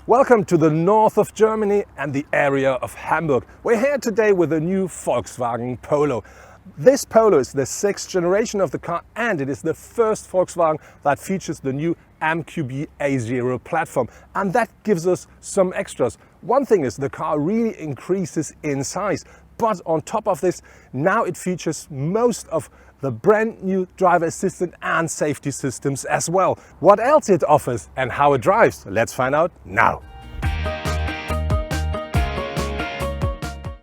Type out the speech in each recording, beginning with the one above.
Welcome to the north of Germany and the area of Hamburg. We're here today with a new Volkswagen Polo. This Polo is the 6th generation of the car and it is the first Volkswagen that features the new MQB A0 platform, and that gives us some extras. One thing is the car really increases in size, but on top of this, now it features most of the brand new driver assistant and safety systems as well. What else it offers and how it drives, let's find out now.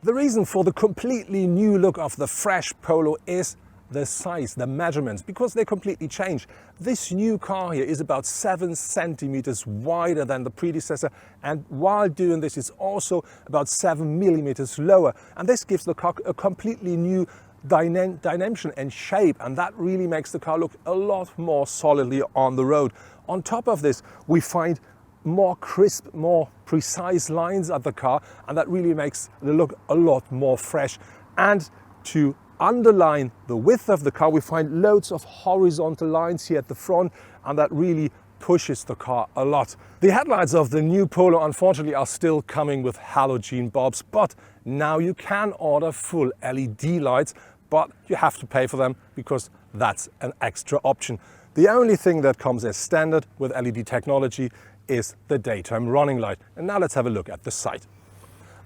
The reason for the completely new look of the fresh Polo is the size, the measurements, because they completely change. This new car here is about 7 centimeters wider than the predecessor, and while doing this it's also about 7 millimeters lower, and this gives the car a completely new dimension and shape, and that really makes the car look a lot more solidly on the road. On top of this, we find more crisp, more precise lines at the car, and that really makes the look a lot more fresh. And to underline the width of the car, we find loads of horizontal lines here at the front, and that really pushes the car a lot. The headlights of the new Polo unfortunately are still coming with halogen bulbs, but now you can order full LED lights, but you have to pay for them because that's an extra option. The only thing that comes as standard with LED technology is the daytime running light. And now let's have a look at the side.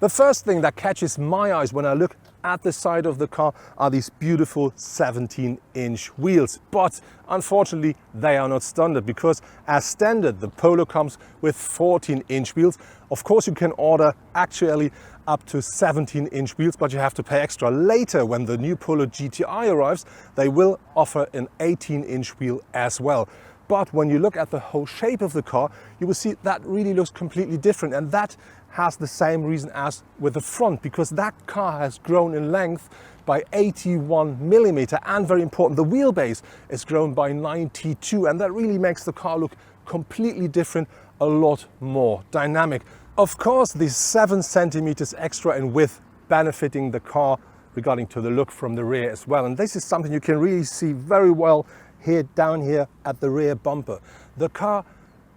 The first thing that catches my eyes when I look at the side of the car are these beautiful 17-inch wheels, but unfortunately they are not standard, because as standard the Polo comes with 14-inch wheels. Of course you can order actually up to 17-inch wheels, but you have to pay extra. Later, when the new Polo GTI arrives, they will offer an 18-inch wheel as well. But when you look at the whole shape of the car, you will see that really looks completely different, and that has the same reason as with the front, because that car has grown in length by 81 millimeter, and very important, the wheelbase is grown by 92, and that really makes the car look completely different, a lot more dynamic. Of course, these 7 centimeters extra in width benefiting the car regarding to the look from the rear as well, and this is something you can really see very well here down here at the rear bumper. The car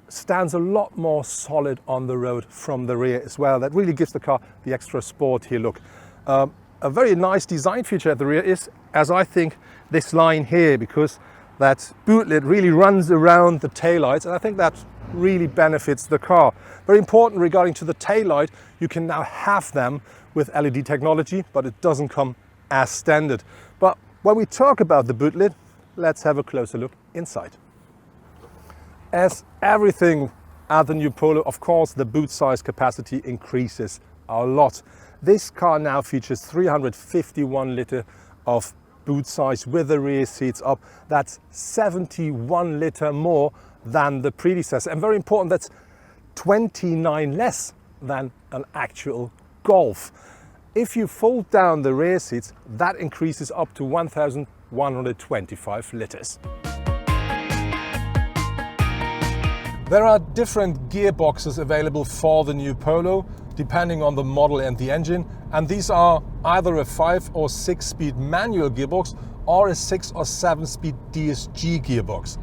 stands a lot more solid on the road from the rear as well. That really gives the car the extra sport here look. A very nice design feature at the rear is, as I think, this line here, because that boot lid really runs around the taillights, and I think that really benefits the car. Very important regarding to the taillight, you can now have them with LED technology, but it doesn't come as standard. But when we talk about the boot lid, let's have a closer look inside. As everything at the new Polo, of course, the boot size capacity increases a lot. This car now features 351 liter of boot size with the rear seats up. That's 71 liter more than the predecessor. And very important, that's 29 less than an actual Golf. If you fold down the rear seats, that increases up to 1,125 liters. There are different gearboxes available for the new Polo, depending on the model and the engine, and these are either a 5 or 6 speed manual gearbox or a 6 or 7 speed DSG gearbox.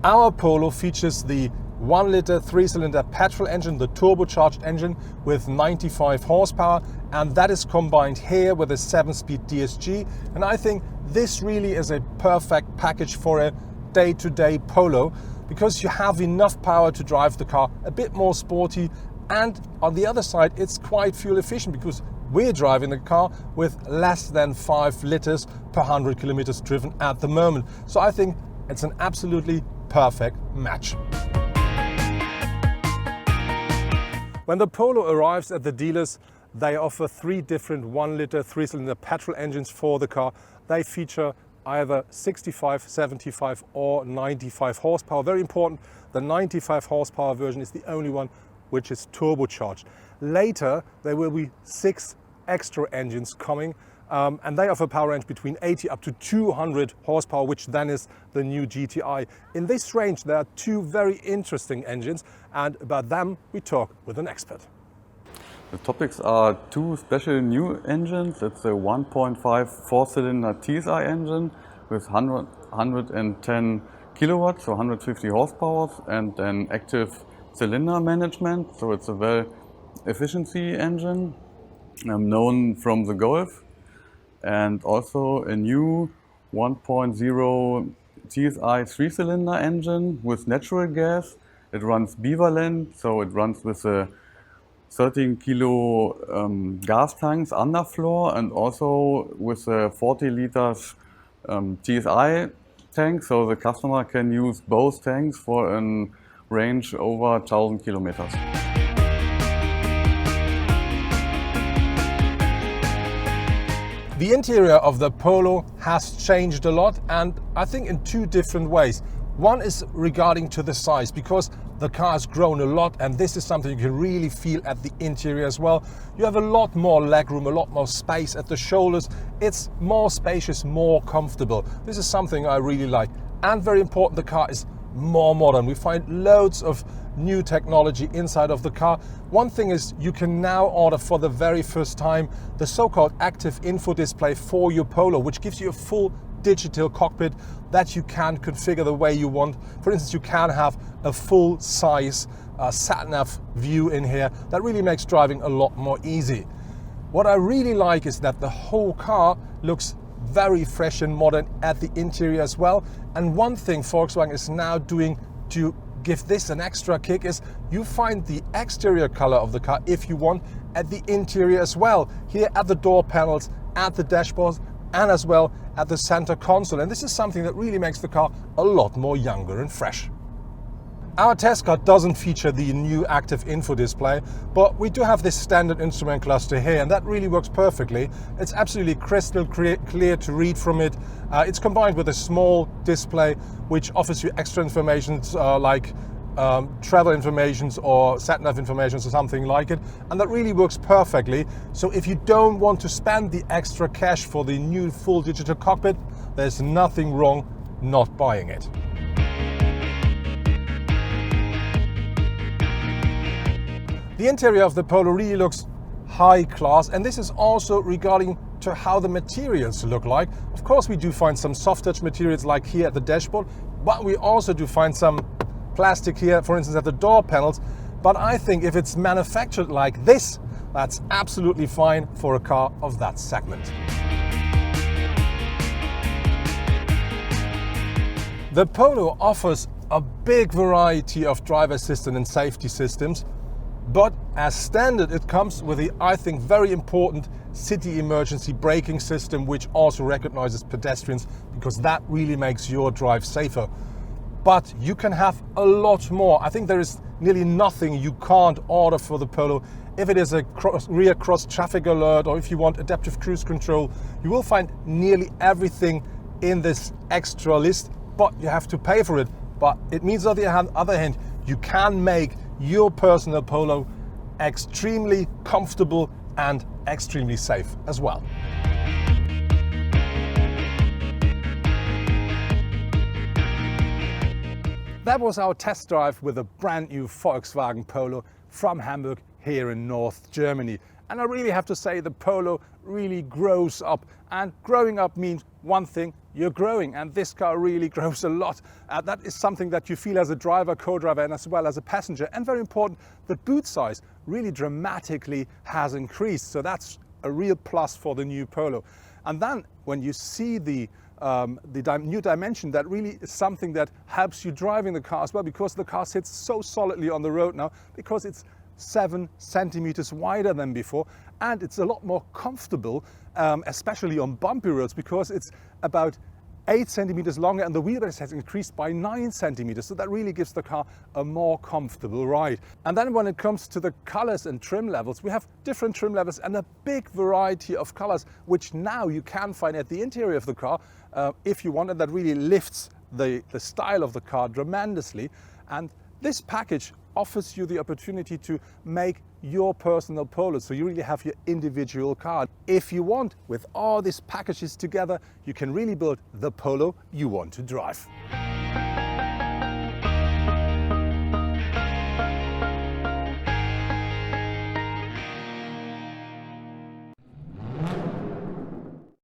Our Polo features the 1 liter 3-cylinder petrol engine, the turbocharged engine with 95 horsepower, and that is combined here with a 7-speed DSG, and I think this really is a perfect package for a day-to-day Polo, because you have enough power to drive the car a bit more sporty, and on the other side it's quite fuel efficient, because we're driving the car with less than 5 liters per 100 kilometers driven at the moment. So I think it's an absolutely perfect match. When the Polo arrives at the dealers, they offer 3 different 1 liter 3-cylinder petrol engines for the car. They feature either 65, 75 or 95 horsepower. Very important, the 95 horsepower version is the only one which is turbocharged. Later there will be 6 extra engines coming, and they offer power range between 80 up to 200 horsepower, which then is the new GTI. In this range there are 2 very interesting engines, and about them we talk with an expert. The topics are 2 special new engines. It's a 1.5 4-cylinder TSI engine with 110 kilowatts, so 150 horsepower, and an active cylinder management, so it's a very efficiency engine known from the Golf, and also a new 1.0 TSI 3-cylinder engine with natural gas. It runs bivalent, so it runs with a 13 kilo gas tanks underfloor and also with a 40 liters TSI tank, so the customer can use both tanks for a range over 1,000 kilometers. The interior of the Polo has changed a lot, and I think in two different ways. One is regarding to the size, because the car has grown a lot, and this is something you can really feel at the interior as well. You have a lot more legroom, a lot more space at the shoulders. It's more spacious, more comfortable. This is something I really like. And very important, the car is more modern. We find loads of new technology inside of the car. One thing is you can now order for the very first time the so-called active info display for your Polo, which gives you a full digital cockpit that you can configure the way you want. For instance, you can have a full size sat-nav view in here. That really makes driving a lot more easy. What I really like is that the whole car looks very fresh and modern at the interior as well. And one thing Volkswagen is now doing to give this an extra kick is you find the exterior color of the car, if you want, at the interior as well. Here at the door panels, at the dashboards, and as well at the center console. And this is something that really makes the car a lot more younger and fresh. Our test car doesn't feature the new active info display, but we do have this standard instrument cluster here, and that really works perfectly. It's absolutely crystal clear to read from it. It's combined with a small display which offers you extra information like travel information or sat-nav information or something like it, and that really works perfectly. So if you don't want to spend the extra cash for the new full digital cockpit, there's nothing wrong not buying it. The interior of the Polo really looks high class, and this is also regarding to how the materials look like. Of course, we do find some soft touch materials like here at the dashboard, but we also do find some plastic here, for instance, at the door panels. But I think if it's manufactured like this, that's absolutely fine for a car of that segment. The Polo offers a big variety of driver assistance and safety systems, but as standard it comes with the, I think, very important city emergency braking system, which also recognizes pedestrians, because that really makes your drive safer. But you can have a lot more. I think there is nearly nothing you can't order for the Polo. If it is a rear cross traffic alert, or if you want adaptive cruise control, you will find nearly everything in this extra list, but you have to pay for it. But it means on the other hand, you can make your personal Polo extremely comfortable and extremely safe as well. That was our test drive with a brand new Volkswagen Polo from Hamburg here in North Germany. And I really have to say the Polo really grows up, and growing up means one thing: you're growing, and this car really grows a lot. That is something that you feel as a driver, co-driver, and as well as a passenger. And very important, the boot size really dramatically has increased. So that's a real plus for the new Polo. And then when you see the new dimension, that really is something that helps you driving the car as well, because the car sits so solidly on the road now, because it's 7 centimeters wider than before, and it's a lot more comfortable, especially on bumpy roads, because it's about 8 centimeters longer, and the wheelbase has increased by 9 centimeters. So that really gives the car a more comfortable ride. And then when it comes to the colors and trim levels, we have different trim levels and a big variety of colors, which now you can find at the interior of the car if you want, and that really lifts the style of the car tremendously. And this package offers you the opportunity to make your personal Polo, so you really have your individual car. If you want, with all these packages together, you can really build the Polo you want to drive.